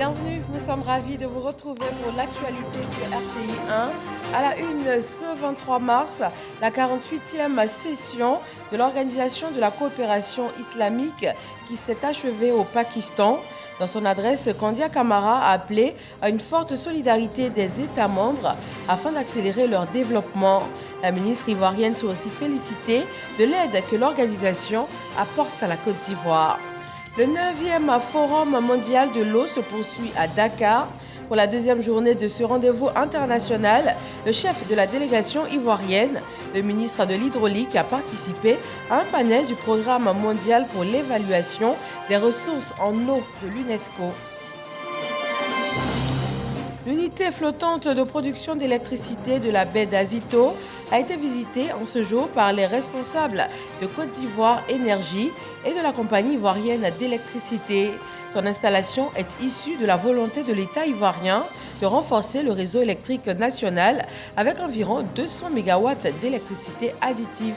Bienvenue, nous sommes ravis de vous retrouver pour l'actualité sur RTI 1. À la une, ce 23 mars, la 48e session de l'Organisation de la coopération islamique qui s'est achevée au Pakistan. Dans son adresse, Kandia Camara a appelé à une forte solidarité des États membres afin d'accélérer leur développement. La ministre ivoirienne s'est aussi félicitée de l'aide que l'organisation apporte à la Côte d'Ivoire. Le 9e Forum mondial de l'eau se poursuit à Dakar. Pour la deuxième journée de ce rendez-vous international, le chef de la délégation ivoirienne, le ministre de l'Hydraulique, a participé à un panel du programme mondial pour l'évaluation des ressources en eau de l'UNESCO. L'unité flottante de production d'électricité de la baie d'Azito a été visitée en ce jour par les responsables de Côte d'Ivoire Énergie et de la compagnie ivoirienne d'électricité. Son installation est issue de la volonté de l'État ivoirien de renforcer le réseau électrique national avec environ 200 MW d'électricité additive.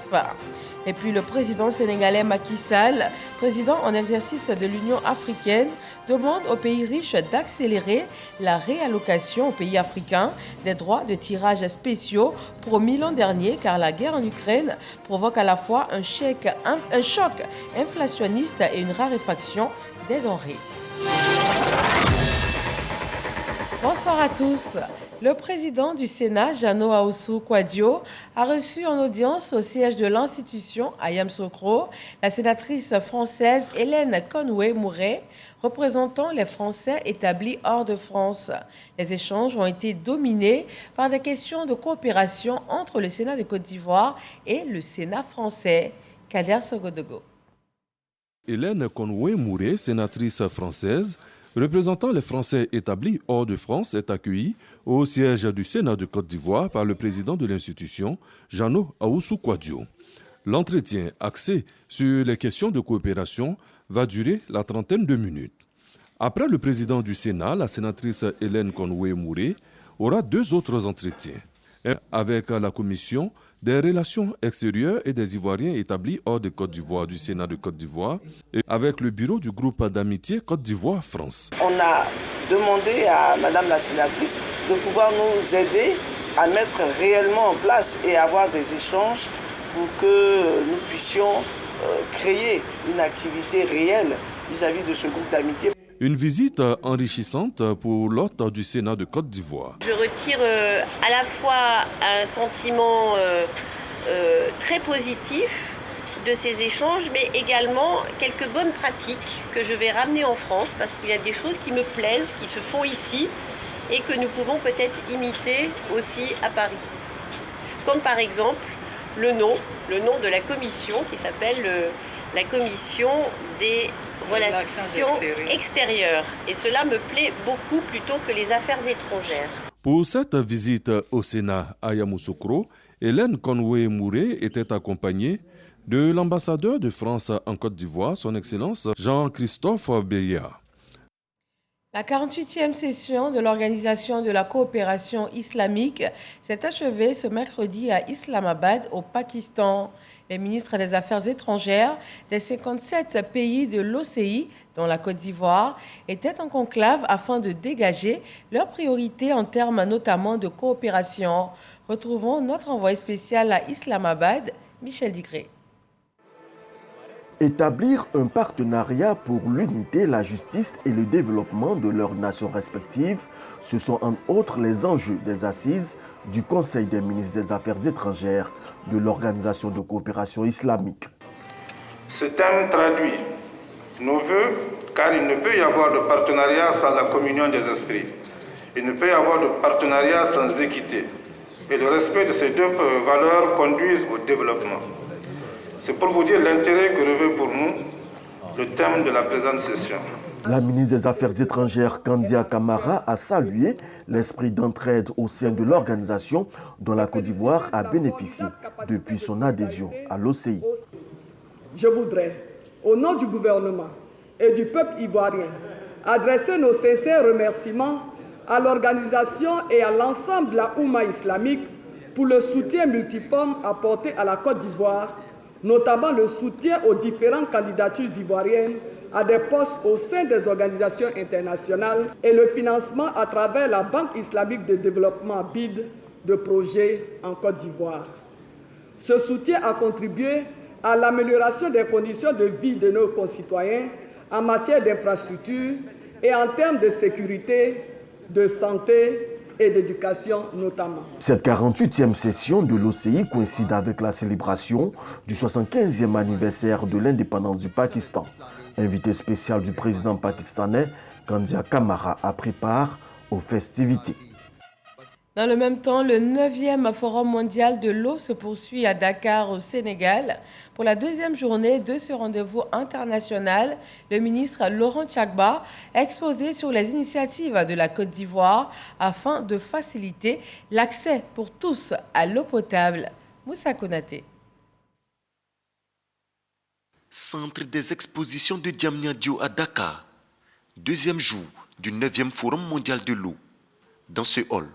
Et puis le président sénégalais Macky Sall, président en exercice de l'Union africaine, demande aux pays riches d'accélérer la réallocation aux pays africains des droits de tirage spéciaux promis l'an dernier car la guerre en Ukraine provoque à la fois un choc inflationniste et une raréfaction des denrées. Bonsoir à tous. Le président du Sénat, Jano Ahoussou Kouadio, a reçu en audience au siège de l'institution, à Yamoussoukro, la sénatrice française Hélène Conway-Mouret, représentant les Français établis hors de France. Les échanges ont été dominés par des questions de coopération entre le Sénat de Côte d'Ivoire et le Sénat français. Kader Sogodogo. Hélène Conway-Mouret, sénatrice française, représentant les Français établis hors de France, est accueillie au siège du Sénat de Côte d'Ivoire par le président de l'institution, Jano Ahoussou Kouadio. L'entretien axé sur les questions de coopération va durer la trentaine de minutes. Après le président du Sénat, la sénatrice Hélène Conway-Mouret aura deux autres entretiens. Un avec la commission des relations extérieures et des Ivoiriens établis hors de Côte d'Ivoire du Sénat de Côte d'Ivoire et avec le bureau du groupe d'amitié Côte d'Ivoire-France. On a demandé à Madame la sénatrice de pouvoir nous aider à mettre réellement en place et avoir des échanges pour que nous puissions créer une activité réelle vis-à-vis de ce groupe d'amitié. Une visite enrichissante pour l'hôte du Sénat de Côte d'Ivoire. Je retire à la fois un sentiment très positif de ces échanges, mais également quelques bonnes pratiques que je vais ramener en France parce qu'il y a des choses qui me plaisent, qui se font ici et que nous pouvons peut-être imiter aussi à Paris. Comme par exemple le nom de la commission qui s'appelle la commission des relations extérieures. Et cela me plaît beaucoup plutôt que les affaires étrangères. Pour cette visite au Sénat à Yamoussoukro, Hélène Conway-Mouret était accompagnée de l'ambassadeur de France en Côte d'Ivoire, son Excellence Jean-Christophe Bélia. La 48e session de l'Organisation de la coopération islamique s'est achevée ce mercredi à Islamabad, au Pakistan. Les ministres des Affaires étrangères des 57 pays de l'OCI, dont la Côte d'Ivoire, étaient en conclave afin de dégager leurs priorités en termes notamment de coopération. Retrouvons notre envoyé spécial à Islamabad, Michel Digré. Établir un partenariat pour l'unité, la justice et le développement de leurs nations respectives, ce sont entre autres les enjeux des assises du Conseil des ministres des Affaires étrangères de l'Organisation de coopération islamique. Ce thème traduit nos vœux, car il ne peut y avoir de partenariat sans la communion des esprits. Il ne peut y avoir de partenariat sans équité. Et le respect de ces deux valeurs conduisent au développement. C'est pour vous dire l'intérêt que revêt pour nous le thème de la présente session. La ministre des Affaires étrangères, Kandia Camara, a salué l'esprit d'entraide au sein de l'organisation dont la Côte d'Ivoire a bénéficié depuis son adhésion à l'OCI. Je voudrais, au nom du gouvernement et du peuple ivoirien, adresser nos sincères remerciements à l'organisation et à l'ensemble de la Oumma islamique pour le soutien multiforme apporté à la Côte d'Ivoire, notamment le soutien aux différentes candidatures ivoiriennes à des postes au sein des organisations internationales et le financement à travers la Banque islamique de développement BID de projets en Côte d'Ivoire. Ce soutien a contribué à l'amélioration des conditions de vie de nos concitoyens en matière d'infrastructures et en termes de sécurité, de santé et d'éducation notamment. Cette 48e session de l'OCI coïncide avec la célébration du 75e anniversaire de l'indépendance du Pakistan. Invité spécial du président pakistanais, Kandia Kamara a pris part aux festivités. Dans le même temps, le 9e Forum mondial de l'eau se poursuit à Dakar, au Sénégal. Pour la deuxième journée de ce rendez-vous international, le ministre Laurent Tchagba a exposé sur les initiatives de la Côte d'Ivoire afin de faciliter l'accès pour tous à l'eau potable. Moussa Konaté. Centre des expositions de Diamniadio à Dakar. Deuxième jour du 9e Forum mondial de l'eau. Dans ce hall,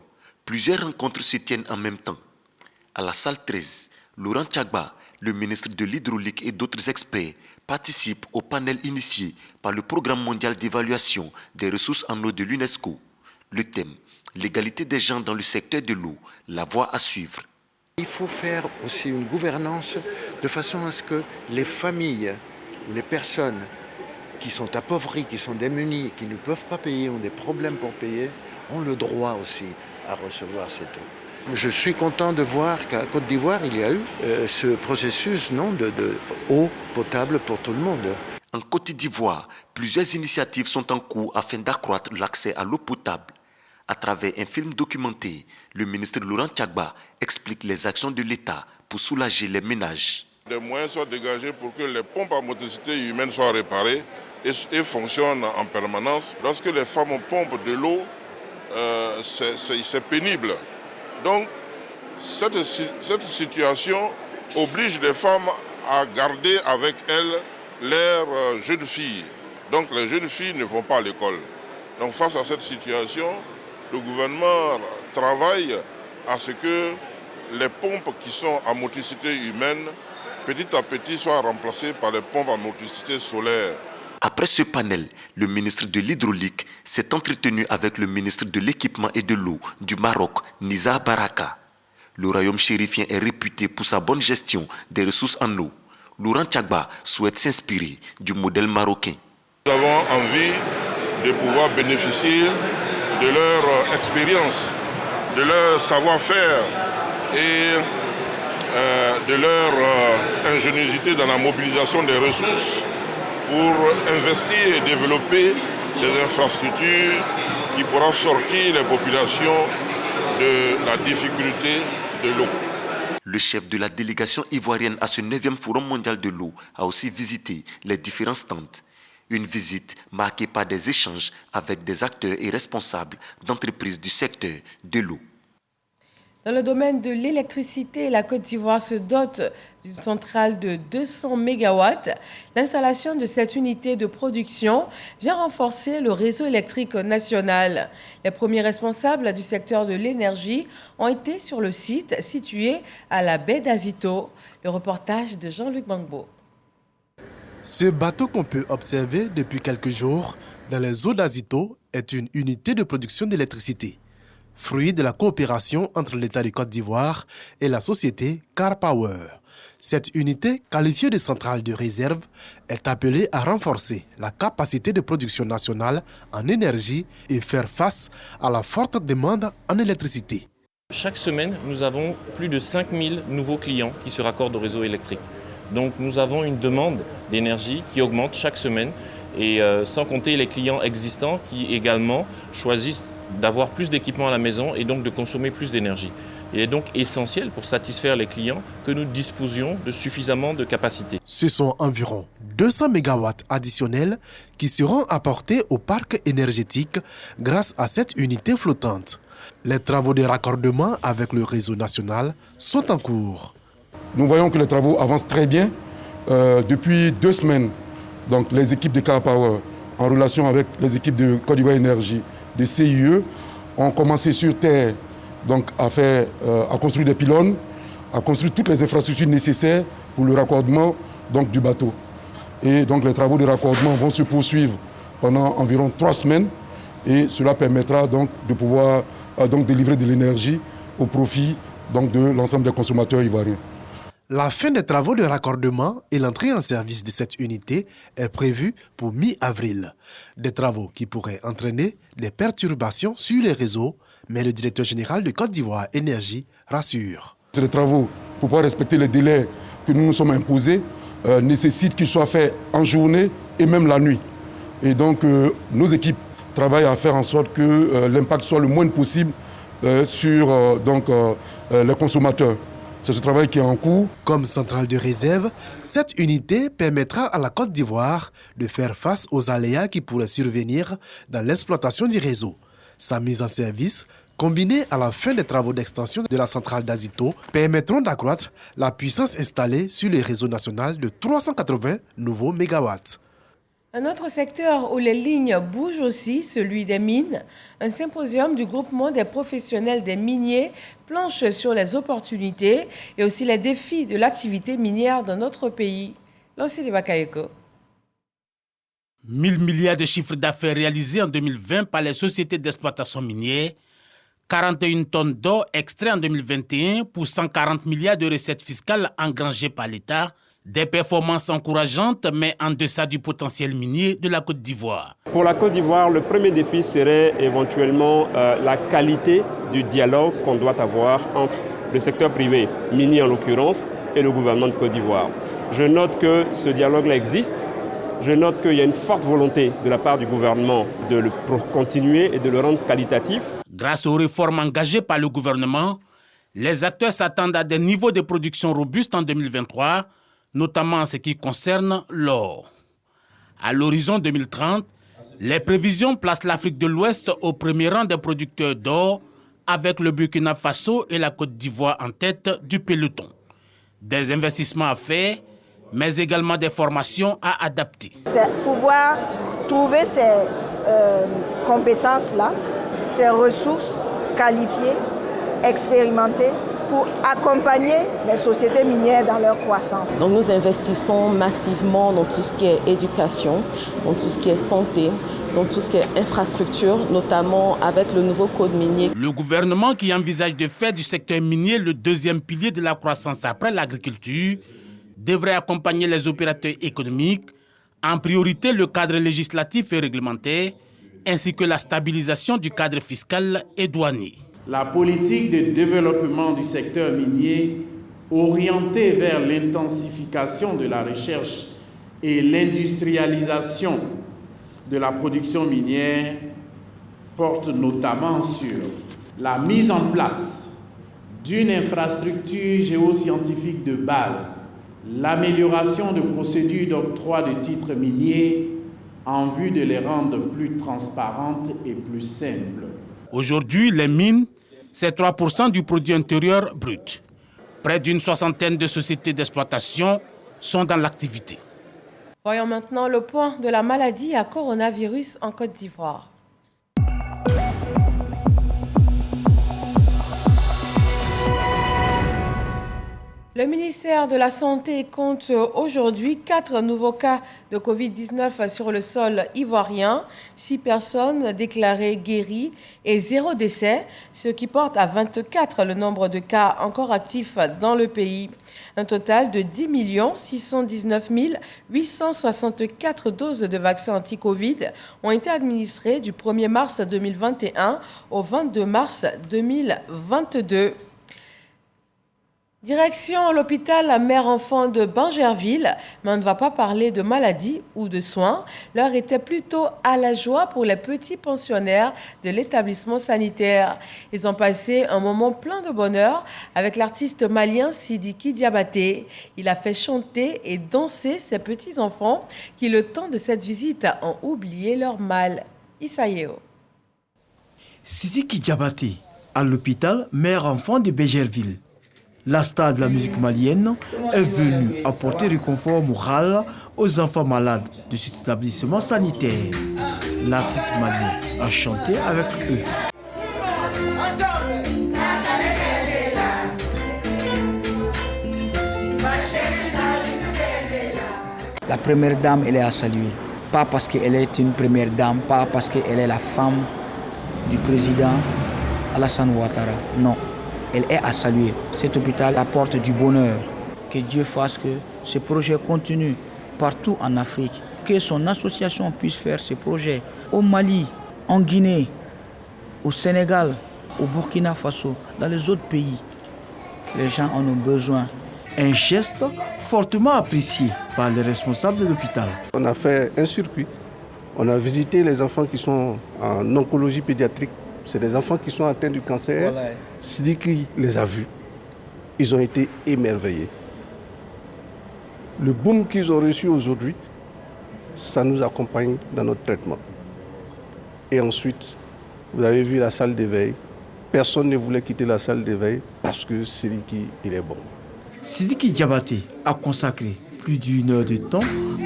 plusieurs rencontres se tiennent en même temps. À la salle 13, Laurent Tchagba, le ministre de l'Hydraulique et d'autres experts participent au panel initié par le Programme mondial d'évaluation des ressources en eau de l'UNESCO. Le thème, l'égalité des gens dans le secteur de l'eau, la voie à suivre. Il faut faire aussi une gouvernance de façon à ce que les familles ou les personnes qui sont appauvries, qui sont démunies, qui ne peuvent pas payer, ont des problèmes pour payer, ont le droit aussi à recevoir cette eau. Je suis content de voir qu'à Côte d'Ivoire, il y a eu ce processus de eau potable pour tout le monde. En Côte d'Ivoire, plusieurs initiatives sont en cours afin d'accroître l'accès à l'eau potable. À travers un film documentaire, le ministre Laurent Tchagba explique les actions de l'État pour soulager les ménages. Des moyens soient dégagés pour que les pompes à motricité humaine soient réparées et fonctionnent en permanence. Lorsque les femmes pompent de l'eau, c'est pénible. Donc, cette situation oblige les femmes à garder avec elles leurs jeunes filles. Donc, les jeunes filles ne vont pas à l'école. Donc, face à cette situation, le gouvernement travaille à ce que les pompes qui sont à motricité humaine, petit à petit, soient remplacées par les pompes à motricité solaire. Après ce panel, le ministre de l'Hydraulique s'est entretenu avec le ministre de l'Équipement et de l'eau du Maroc, Nizar Baraka. Le royaume chérifien est réputé pour sa bonne gestion des ressources en eau. Laurent Tchagba souhaite s'inspirer du modèle marocain. Nous avons envie de pouvoir bénéficier de leur expérience, de leur savoir-faire et de leur ingéniosité dans la mobilisation des ressources pour investir et développer des infrastructures qui pourront sortir les populations de la difficulté de l'eau. Le chef de la délégation ivoirienne à ce 9e Forum mondial de l'eau a aussi visité les différents stands. Une visite marquée par des échanges avec des acteurs et responsables d'entreprises du secteur de l'eau. Dans le domaine de l'électricité, la Côte d'Ivoire se dote d'une centrale de 200 MW. L'installation de cette unité de production vient renforcer le réseau électrique national. Les premiers responsables du secteur de l'énergie ont été sur le site situé à la baie d'Azito. Le reportage de Jean-Luc Bangbo. Ce bateau qu'on peut observer depuis quelques jours dans les eaux d'Azito est une unité de production d'électricité, fruit de la coopération entre l'État de Côte d'Ivoire et la société Car Power. Cette unité, qualifiée de centrale de réserve, est appelée à renforcer la capacité de production nationale en énergie et faire face à la forte demande en électricité. Chaque semaine, nous avons plus de 5000 nouveaux clients qui se raccordent au réseau électrique. Donc nous avons une demande d'énergie qui augmente chaque semaine et sans compter les clients existants qui également choisissent d'avoir plus d'équipements à la maison et donc de consommer plus d'énergie. Il est donc essentiel pour satisfaire les clients que nous disposions de suffisamment de capacité. Ce sont environ 200 MW additionnels qui seront apportés au parc énergétique grâce à cette unité flottante. Les travaux de raccordement avec le réseau national sont en cours. Nous voyons que les travaux avancent très bien. Depuis 2 semaines, donc les équipes de Car Power, en relation avec les équipes de Côte d'Ivoire Énergie, de CIE, ont commencé sur terre donc, à construire des pylônes, à construire toutes les infrastructures nécessaires pour le raccordement donc, du bateau. Et donc les travaux de raccordement vont se poursuivre pendant environ 3 semaines. Et cela permettra donc de pouvoir donc délivrer de l'énergie au profit donc de l'ensemble des consommateurs ivoiriens. La fin des travaux de raccordement et l'entrée en service de cette unité est prévue pour mi-avril. Des travaux qui pourraient entraîner des perturbations sur les réseaux, mais le directeur général de Côte d'Ivoire Énergie rassure. Ces travaux, pour pouvoir respecter les délais que nous nous sommes imposés, nécessitent qu'ils soient faits en journée et même la nuit. Et donc nos équipes travaillent à faire en sorte que l'impact soit le moindre possible sur les consommateurs. C'est ce travail qui est en cours. Comme centrale de réserve, cette unité permettra à la Côte d'Ivoire de faire face aux aléas qui pourraient survenir dans l'exploitation du réseau. Sa mise en service, combinée à la fin des travaux d'extension de la centrale d'Azito, permettront d'accroître la puissance installée sur le réseau national de 380 nouveaux mégawatts. Un autre secteur où les lignes bougent aussi, celui des mines. Un symposium du groupement des professionnels des miniers planche sur les opportunités et aussi les défis de l'activité minière dans notre pays. Lancez Bakayoko. 1 000 milliards de chiffres d'affaires réalisés en 2020 par les sociétés d'exploitation minière, 41 tonnes d'or extraites en 2021 pour 140 milliards de recettes fiscales engrangées par l'État. Des performances encourageantes, mais en deçà du potentiel minier de la Côte d'Ivoire. Pour la Côte d'Ivoire, le premier défi serait éventuellement la qualité du dialogue qu'on doit avoir entre le secteur privé, minier en l'occurrence, et le gouvernement de Côte d'Ivoire. Je note que ce dialogue-là existe. Je note qu'il y a une forte volonté de la part du gouvernement de le continuer et de le rendre qualitatif. Grâce aux réformes engagées par le gouvernement, les acteurs s'attendent à des niveaux de production robustes en 2023, notamment en ce qui concerne l'or. À l'horizon 2030, les prévisions placent l'Afrique de l'Ouest au premier rang des producteurs d'or, avec le Burkina Faso et la Côte d'Ivoire en tête du peloton. Des investissements à faire, mais également des formations à adapter. C'est pouvoir trouver ces compétences-là, ces ressources qualifiées, expérimentées, pour accompagner les sociétés minières dans leur croissance. Donc nous investissons massivement dans tout ce qui est éducation, dans tout ce qui est santé, dans tout ce qui est infrastructure, notamment avec le nouveau code minier. Le gouvernement qui envisage de faire du secteur minier le deuxième pilier de la croissance après l'agriculture devrait accompagner les opérateurs économiques, en priorité le cadre législatif et réglementaire, ainsi que la stabilisation du cadre fiscal et douanier. La politique de développement du secteur minier orientée vers l'intensification de la recherche et l'industrialisation de la production minière porte notamment sur la mise en place d'une infrastructure géoscientifique de base, l'amélioration de procédures d'octroi de titres miniers en vue de les rendre plus transparentes et plus simples. Aujourd'hui, les mines, c'est 3% du produit intérieur brut. Près d'une soixantaine de sociétés d'exploitation sont dans l'activité. Voyons maintenant le point de la maladie à coronavirus en Côte d'Ivoire. Le ministère de la Santé compte aujourd'hui 4 nouveaux cas de Covid-19 sur le sol ivoirien, 6 personnes déclarées guéries et 0 décès, ce qui porte à 24 le nombre de cas encore actifs dans le pays. Un total de 10 619 864 doses de vaccins anti-Covid ont été administrées du 1er mars 2021 au 22 mars 2022. Direction l'hôpital mère-enfant de Bangerville, mais on ne va pas parler de maladie ou de soins. L'heure était plutôt à la joie pour les petits pensionnaires de l'établissement sanitaire. Ils ont passé un moment plein de bonheur avec l'artiste malien Sidiki Diabaté. Il a fait chanter et danser ses petits-enfants qui, le temps de cette visite, ont oublié leur mal. Issaïeo. Sidiki Diabaté, à l'hôpital mère-enfant de Bangerville. La star de la musique malienne est venue apporter réconfort moral aux enfants malades de cet établissement sanitaire. L'artiste malien a chanté avec eux. La première dame, elle est à saluer. Pas parce qu'elle est une première dame, pas parce qu'elle est la femme du président Alassane Ouattara. Non, elle est à saluer. Cet hôpital apporte du bonheur. Que Dieu fasse que ce projet continue partout en Afrique. Que son association puisse faire ce projet au Mali, en Guinée, au Sénégal, au Burkina Faso, dans les autres pays. Les gens en ont besoin. Un geste fortement apprécié par les responsables de l'hôpital. On a fait un circuit. On a visité les enfants qui sont en oncologie pédiatrique. C'est des enfants qui sont atteints du cancer. Voilà. Sidiki les a vus. Ils ont été émerveillés. Le boom qu'ils ont reçu aujourd'hui, ça nous accompagne dans notre traitement. Et ensuite, vous avez vu la salle d'éveil. Personne ne voulait quitter la salle d'éveil parce que Sidiki, il est bon. Sidiki Diabaté a consacré plus d'1 heure de temps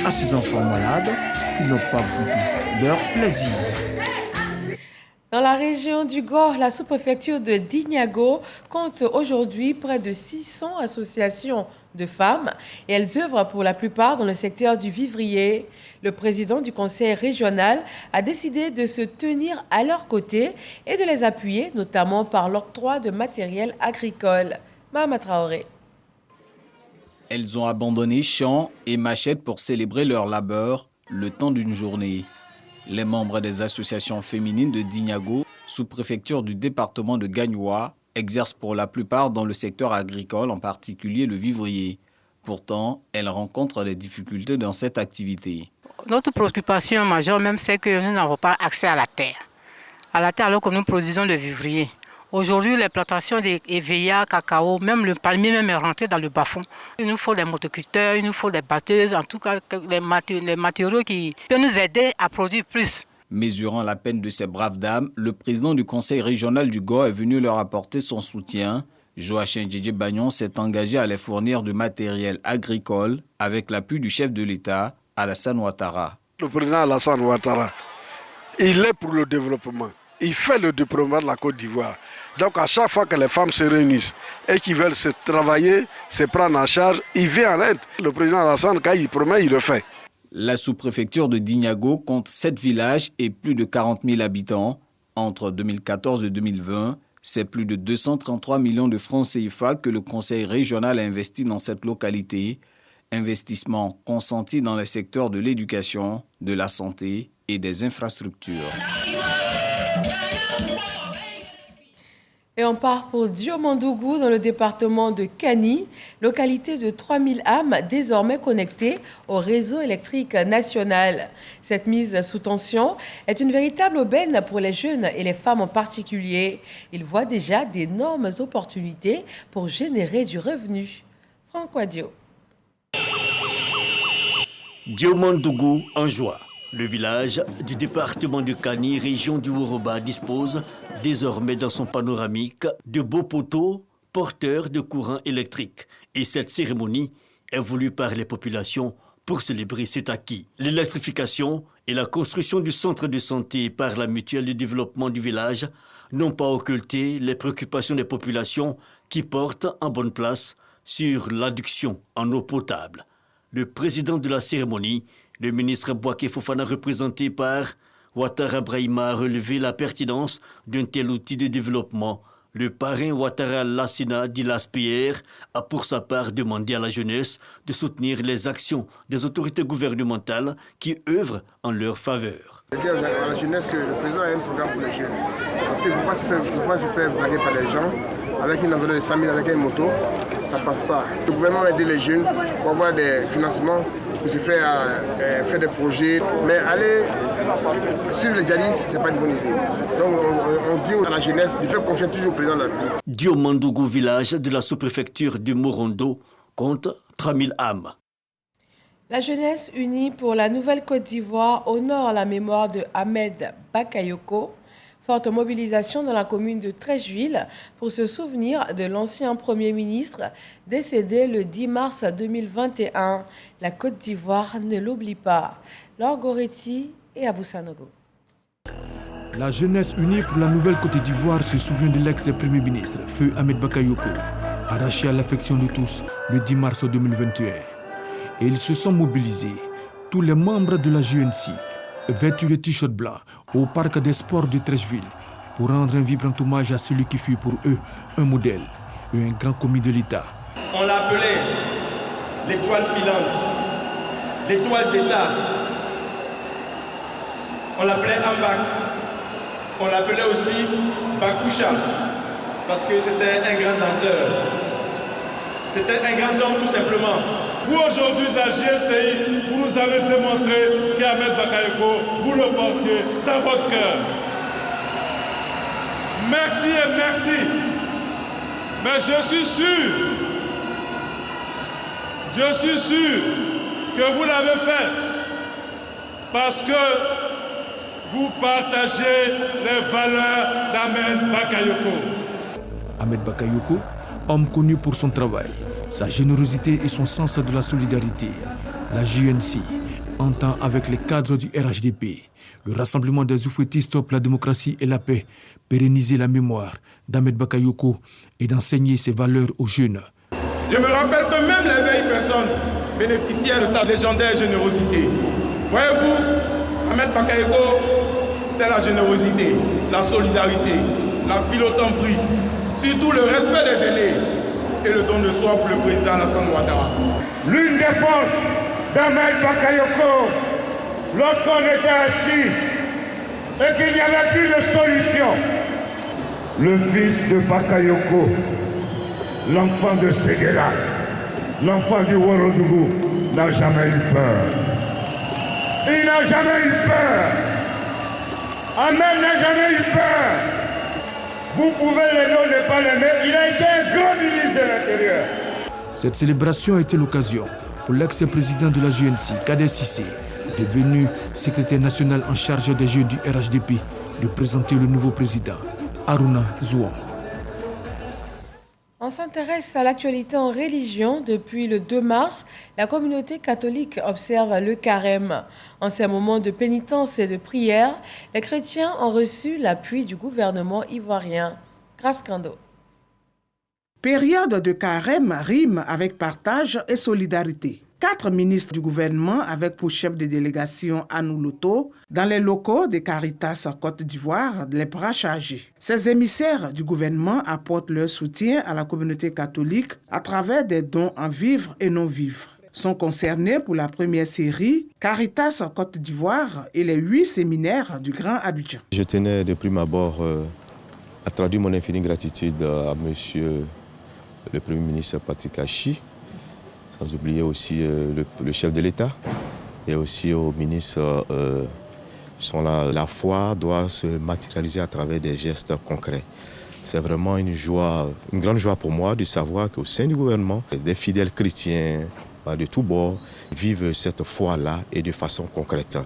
à ces enfants malades qui n'ont pas boudé leur plaisir. Dans la région du Gor, la sous-préfecture de Dinyago compte aujourd'hui près de 600 associations de femmes et elles œuvrent pour la plupart dans le secteur du vivrier. Le président du conseil régional a décidé de se tenir à leur côté et de les appuyer, notamment par l'octroi de matériel agricole. Mahama Traoré. Elles ont abandonné champs et machettes pour célébrer leur labeur le temps d'une journée. Les membres des associations féminines de Dinyago, sous-préfecture du département de Gagnoua, exercent pour la plupart dans le secteur agricole, en particulier le vivrier. Pourtant, elles rencontrent des difficultés dans cette activité. Notre préoccupation majeure même, c'est que nous n'avons pas accès à la terre. À la terre alors que nous produisons le vivrier. Aujourd'hui, les plantations d'Eveya, cacao, même le palmier même est rentré dans le bas-fond. Il nous faut des motoculteurs, il nous faut des batteuses, en tout cas les matériaux qui peuvent nous aider à produire plus. Mesurant la peine de ces braves dames, le président du conseil régional du Gor est venu leur apporter son soutien. Joachim Djedje Bagnon s'est engagé à les fournir du matériel agricole avec l'appui du chef de l'État, Alassane Ouattara. Le président Alassane Ouattara, il est pour le développement. Il fait le développement de la Côte d'Ivoire. Donc à chaque fois que les femmes se réunissent et qu'ils veulent se travailler, se prendre en charge, il vient en aide. Le président Alassane, quand il promet, il le fait. La sous-préfecture de Dinyago compte 7 villages et plus de 40 000 habitants. Entre 2014 et 2020, c'est plus de 233 millions de francs CFA que le conseil régional a investi dans cette localité. Investissement consenti dans les secteurs de l'éducation, de la santé et des infrastructures. Et on part pour Diomandougou dans le département de Kani, localité de 3000 âmes désormais connectées au réseau électrique national. Cette mise sous tension est une véritable aubaine pour les jeunes et les femmes en particulier. Ils voient déjà d'énormes opportunités pour générer du revenu. Franck Wadio. Diomandougou en joie. Le village du département de Kani, région du Woroba, dispose désormais dans son panoramique de beaux poteaux porteurs de courant électrique. Et cette cérémonie est voulue par les populations pour célébrer cet acquis. L'électrification et la construction du centre de santé par la mutuelle de développement du village n'ont pas occulté les préoccupations des populations qui portent en bonne place sur l'adduction en eau potable. Le président de la cérémonie, le ministre Bouaké Fofana, représenté par Ouattara Brahima, a relevé la pertinence d'un tel outil de développement. Le parrain Ouattara Lassina d'Ilas-PR a pour sa part demandé à la jeunesse de soutenir les actions des autorités gouvernementales qui œuvrent en leur faveur. Je dis à la jeunesse que le président a un programme pour les jeunes. Parce qu'il ne faut pas se faire blaguer par les gens. Avec une enveloppe de 100 000, avec une moto, ça ne passe pas. Le gouvernement a aidé les jeunes pour avoir des financements, pour se faire des projets. Mais aller suivre les djihadistes, ce n'est pas une bonne idée. Donc on dit à la jeunesse de faire confiance toujours au président de la République. Diomandougou, village de la sous-préfecture de Morondo, compte 3000 âmes. La jeunesse unie pour la Nouvelle-Côte d'Ivoire honore la mémoire de Ahmed Bakayoko. Forte mobilisation dans la commune de Treichville pour se souvenir de l'ancien Premier ministre décédé le 10 mars 2021. La Côte d'Ivoire ne l'oublie pas. Laure Goretti et Abou Sanogo. La jeunesse unie pour la Nouvelle-Côte d'Ivoire se souvient de l'ex-Premier ministre, Feu Ahmed Bakayoko, arraché à l'affection de tous le 10 mars 2021. Et ils se sont mobilisés tous les membres de la JNC, vêtus de t-shirt blanc, au parc des sports de Treichville, pour rendre un vibrant hommage à celui qui fut pour eux un modèle et un grand commis de l'État. On l'appelait l'étoile filante, l'étoile d'État. On l'appelait Ambak. On l'appelait aussi Bakoucha, parce que c'était un grand danseur. C'était un grand homme tout simplement. Vous aujourd'hui de la JNCI, vous nous avez démontré qu'Ahmed Bakayoko, vous le portiez dans votre cœur. Merci et merci. Mais je suis sûr que vous l'avez fait parce que vous partagez les valeurs d'Ahmed Bakayoko. Ahmed Bakayoko, homme connu pour son travail, sa générosité et son sens de la solidarité. La JNC entend avec les cadres du RHDP, le Rassemblement des oufouettistes pour la démocratie et la paix, pérenniser la mémoire d'Ahmed Bakayoko et d'enseigner ses valeurs aux jeunes. Je me rappelle que même les vieilles personnes bénéficiaient de sa légendaire générosité. Voyez-vous, Ahmed Bakayoko, c'était la générosité, la solidarité, la philotombrie, surtout le respect des aînés et le don de soi pour le président Alassane Ouattara. L'une des forces d'Ahmed Bakayoko, lorsqu'on était assis et qu'il n'y avait plus de solution, le fils de Bakayoko, l'enfant de Séguéla, l'enfant du Ouorodougou, n'a jamais eu peur. Il n'a jamais eu peur. Ahmed n'a jamais eu peur. Vous pouvez l'aimer ou ne pas l'aimer, il a été un grand ministre de l'Intérieur. Cette célébration a été l'occasion pour l'ex-président de la JNC, Kader Cissé, devenu secrétaire national en charge des Jeux du RHDP, de présenter le nouveau président, Haruna Zouan. On s'intéresse à l'actualité en religion. Depuis le 2 mars, la communauté catholique observe le carême. En ces moments de pénitence et de prière, les chrétiens ont reçu l'appui du gouvernement ivoirien. Grâce Kando. Période de carême rime avec partage et solidarité. 4 ministres du gouvernement avec pour chef de délégation Anou Loto dans les locaux de Caritas Côte d'Ivoire, les bras chargés. Ces émissaires du gouvernement apportent leur soutien à la communauté catholique à travers des dons en vivres et non-vivres. Sont concernés pour la première série Caritas Côte d'Ivoire et les 8 séminaires du Grand Abidjan. Je tenais de prime abord à traduire mon infinie gratitude à monsieur le Premier ministre Patrick Achi, sans oublier aussi le chef de l'État et aussi aux ministres. La foi doit se matérialiser à travers des gestes concrets. C'est vraiment une grande joie pour moi de savoir qu'au sein du gouvernement, des fidèles chrétiens de tous bords vivent cette foi-là et de façon concrète.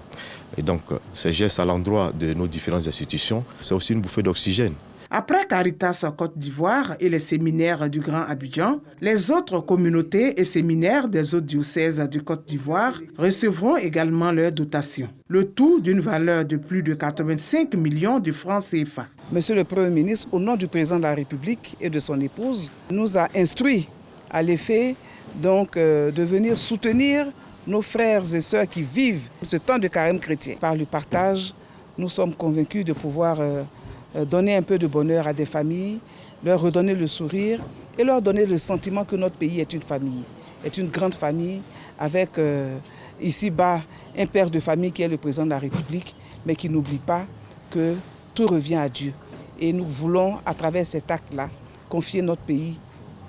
Et donc, ces gestes à l'endroit de nos différentes institutions, c'est aussi une bouffée d'oxygène. Après Caritas Côte d'Ivoire et les séminaires du Grand Abidjan, les autres communautés et séminaires des autres diocèses du Côte d'Ivoire recevront également leur dotation. Le tout d'une valeur de plus de 85 millions de francs CFA. Monsieur le Premier ministre, au nom du président de la République et de son épouse, nous a instruit à l'effet de venir soutenir nos frères et sœurs qui vivent ce temps de carême chrétien. Par le partage, nous sommes convaincus de pouvoir donner un peu de bonheur à des familles, leur redonner le sourire et leur donner le sentiment que notre pays est une famille, est une grande famille avec ici-bas un père de famille qui est le président de la République, mais qui n'oublie pas que tout revient à Dieu. Et nous voulons, à travers cet acte-là, confier notre pays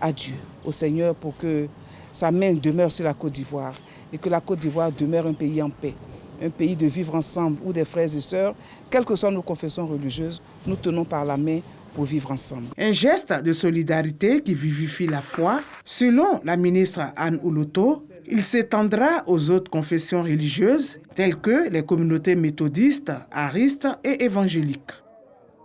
à Dieu, au Seigneur, pour que sa main demeure sur la Côte d'Ivoire et que la Côte d'Ivoire demeure un pays en paix. Un pays de vivre ensemble où des frères et sœurs, quelles que soient nos confessions religieuses, nous tenons par la main pour vivre ensemble. Un geste de solidarité qui vivifie la foi. Selon la ministre Anne Ouloto, il s'étendra aux autres confessions religieuses telles que les communautés méthodistes, aristes et évangéliques.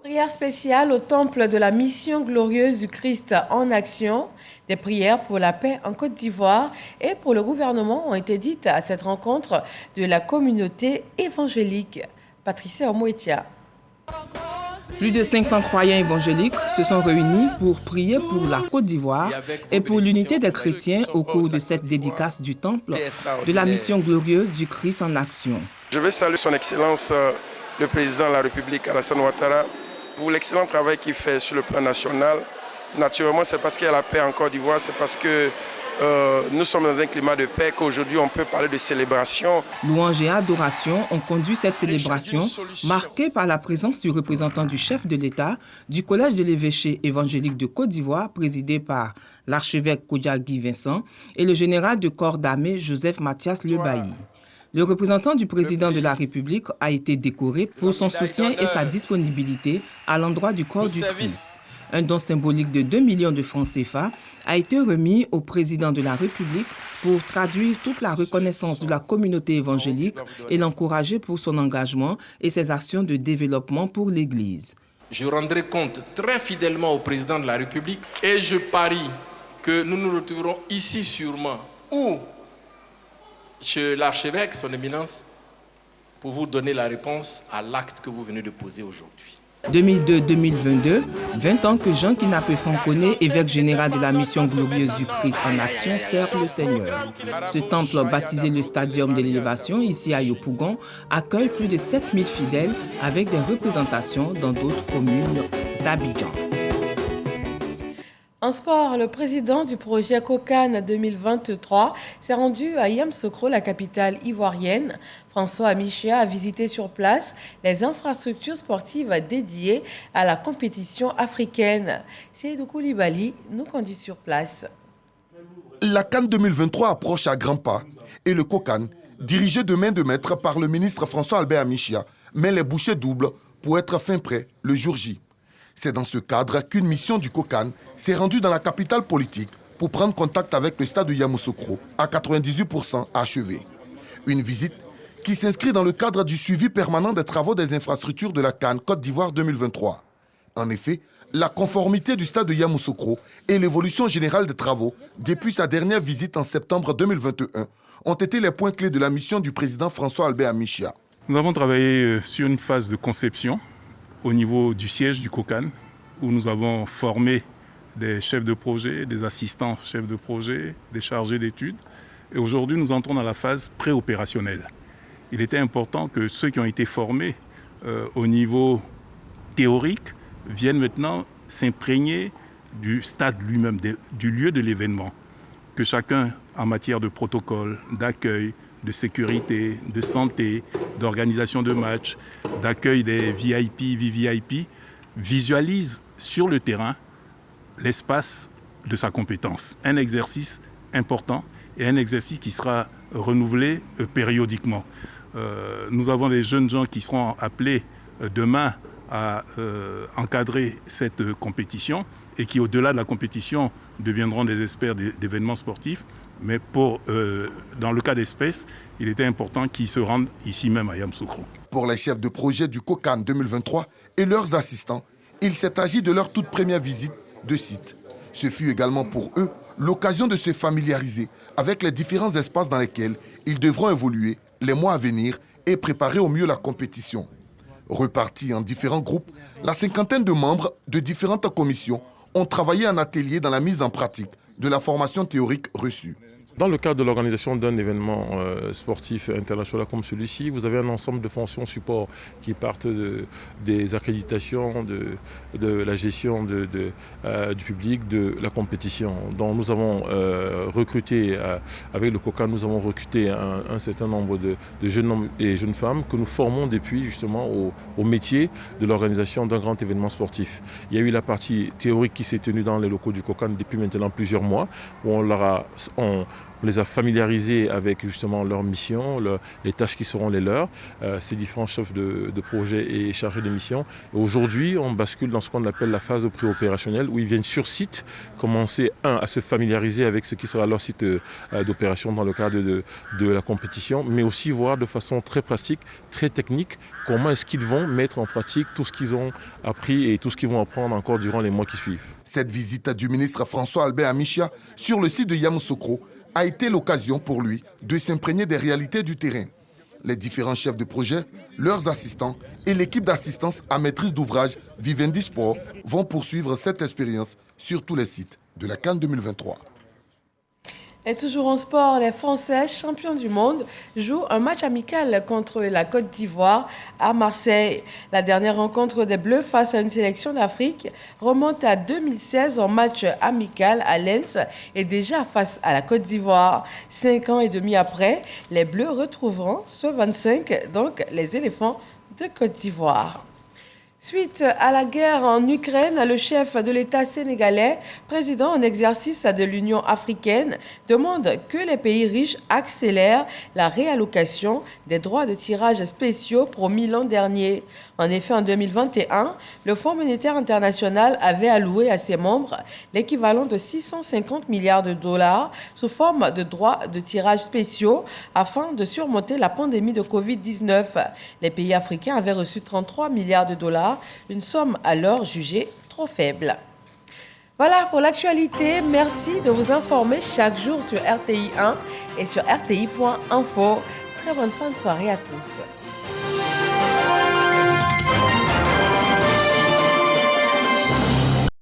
Prière spéciale au temple de la mission glorieuse du Christ en action. Des prières pour la paix en Côte d'Ivoire et pour le gouvernement ont été dites à cette rencontre de la communauté évangélique. Patricia Omouetia. Plus de 500 croyants évangéliques se sont réunis pour prier pour la Côte d'Ivoire et pour l'unité des chrétiens au cours de cette dédicace du temple de la mission glorieuse du Christ en action. Je veux saluer son Excellence le Président de la République, Alassane Ouattara, pour l'excellent travail qu'il fait sur le plan national. Naturellement, c'est parce qu'il y a la paix en Côte d'Ivoire, c'est parce que nous sommes dans un climat de paix qu'aujourd'hui on peut parler de célébration. Louanges et adoration ont conduit cette célébration marquée par la présence du représentant du chef de l'État du Collège de l'évêché évangélique de Côte d'Ivoire, présidé par l'archevêque Kodiagui Vincent, et le général de corps d'armée Joseph Mathias Lebailly. Le représentant du président de la République a été décoré pour son soutien et sa disponibilité à l'endroit du corps du Christ. Un don symbolique de 2 millions de francs CFA a été remis au président de la République pour traduire toute la reconnaissance de la communauté évangélique et l'encourager pour son engagement et ses actions de développement pour l'Église. Je rendrai compte très fidèlement au président de la République et je parie que nous nous retrouverons ici sûrement ou chez l'archevêque, son éminence, pour vous donner la réponse à l'acte que vous venez de poser aujourd'hui. 2002-2022, 20 ans que Jean Kinapé Fancone, évêque général de la mission glorieuse du Christ en action, sert le Seigneur. Ce temple, baptisé le Stadium de l'élévation, ici à Yopougon, accueille plus de 7000 fidèles avec des représentations dans d'autres communes d'Abidjan. En sport, le président du projet COCAN 2023 s'est rendu à Yamoussoukro, la capitale ivoirienne. François Amichia a visité sur place les infrastructures sportives dédiées à la compétition africaine. Seydou Koulibaly nous conduit sur place. La CAN 2023 approche à grands pas et le COCAN, dirigé de main de maître par le ministre François Albert Amichia, met les bouchées doubles pour être fin prêt le jour J. C'est dans ce cadre qu'une mission du COCAN s'est rendue dans la capitale politique pour prendre contact avec le stade de Yamoussoukro, à 98% achevé. Une visite qui s'inscrit dans le cadre du suivi permanent des travaux des infrastructures de la CAN Côte d'Ivoire 2023. En effet, la conformité du stade de Yamoussoukro et l'évolution générale des travaux depuis sa dernière visite en septembre 2021 ont été les points clés de la mission du président François Albert Amichia. Nous avons travaillé sur une phase de conception au niveau du siège du COCAN, où nous avons formé des chefs de projet, des assistants chefs de projet, des chargés d'études. Et aujourd'hui, nous entrons dans la phase préopérationnelle. Il était important que ceux qui ont été formés au niveau théorique viennent maintenant s'imprégner du stade lui-même, du lieu de l'événement. Que chacun, en matière de protocole, d'accueil, de sécurité, de santé, d'organisation de matchs, d'accueil des VIP, VVIP, visualise sur le terrain l'espace de sa compétence. Un exercice important et un exercice qui sera renouvelé périodiquement. Nous avons des jeunes gens qui seront appelés demain à encadrer cette compétition et qui, au-delà de la compétition, deviendront des experts d'événements sportifs. Mais dans le cas d'espèce, il était important qu'ils se rendent ici même à Yamoussoukro. Pour les chefs de projet du COCAN 2023 et leurs assistants, il s'est agi de leur toute première visite de site. Ce fut également pour eux l'occasion de se familiariser avec les différents espaces dans lesquels ils devront évoluer les mois à venir et préparer au mieux la compétition. Repartis en différents groupes, la cinquantaine de membres de différentes commissions ont travaillé en atelier dans la mise en pratique de la formation théorique reçue. Dans le cadre de l'organisation d'un événement sportif international comme celui-ci, vous avez un ensemble de fonctions support qui partent des accréditations, de la gestion du public, de la compétition. Donc nous avons recruté, avec le COCAN, nous avons recruté un certain nombre de jeunes hommes et jeunes femmes que nous formons depuis justement au métier de l'organisation d'un grand événement sportif. Il y a eu la partie théorique qui s'est tenue dans les locaux du COCAN depuis maintenant plusieurs mois, où on les a familiarisés avec justement leur mission, les tâches qui seront les leurs, ces différents chefs de projet et chargés de mission. Aujourd'hui, on bascule dans ce qu'on appelle la phase préopérationnelle, où ils viennent sur site commencer, à se familiariser avec ce qui sera leur site d'opération dans le cadre de la compétition, mais aussi voir de façon très pratique, très technique, comment est-ce qu'ils vont mettre en pratique tout ce qu'ils ont appris et tout ce qu'ils vont apprendre encore durant les mois qui suivent. Cette visite du ministre François Albert Amichia sur le site de Yamoussoukro a été l'occasion pour lui de s'imprégner des réalités du terrain. Les différents chefs de projet, leurs assistants et l'équipe d'assistance à maîtrise d'ouvrage Vivendi Sport vont poursuivre cette expérience sur tous les sites de la CAN 2023. Et toujours en sport, les Français, champions du monde, jouent un match amical contre la Côte d'Ivoire à Marseille. La dernière rencontre des Bleus face à une sélection d'Afrique remonte à 2016 en match amical à Lens et déjà face à la Côte d'Ivoire. 5 ans et demi après, les Bleus retrouveront ce 25 donc les éléphants de Côte d'Ivoire. Suite à la guerre en Ukraine, le chef de l'État sénégalais, président en exercice de l'Union africaine, demande que les pays riches accélèrent la réallocation des droits de tirage spéciaux promis l'an dernier. En effet, en 2021, le Fonds monétaire international avait alloué à ses membres l'équivalent de 650 milliards de dollars sous forme de droits de tirage spéciaux afin de surmonter la pandémie de Covid-19. Les pays africains avaient reçu 33 milliards de dollars, une somme alors jugée trop faible. Voilà pour l'actualité. Merci de vous informer chaque jour sur RTI 1 et sur rti.info. Très bonne fin de soirée à tous.